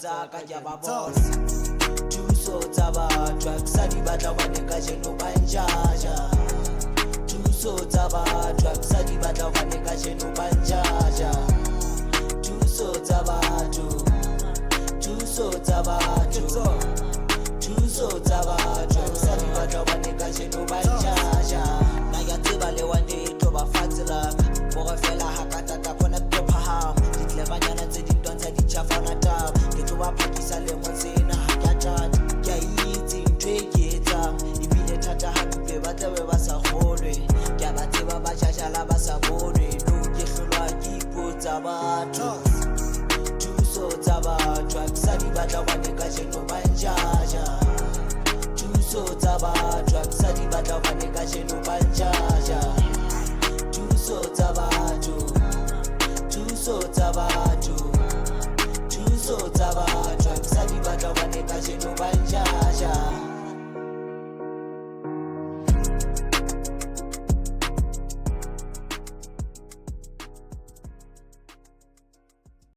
tsaka ke ba boss thuso tsa batho a sa di batla ba ne ka jeno ba njaja thuso tsa batho a sa di batla ba ne ka jeno ba njaja thuso tsa batho thuso tsa batho thuso tsa batho a sa di batla ba ne ka jeno ba njaja na ya tseba le one day to ba fatsela gore fela ha ka tata bona phahama ditlebanyana tse di ntwantsha di tshafana taba ke tlo ba phakisa le motsena ha ka tata ke itse ntwe ke etsang ebile thata ha mpe ba tlabe ba sa kgolwe ke ba tseba ba jajala ba sa bonwe no ke hlolwa ke ipotsa batho thuso tsa batho a sa di batla ba ne ka jeno ba njaja thuso tsa batho a sa di batla ba ne ka jeno ba njaja thuso tsa batho thuso tsa batho thuso tsa batho a sa di batla ba ne ka jeno ba njaja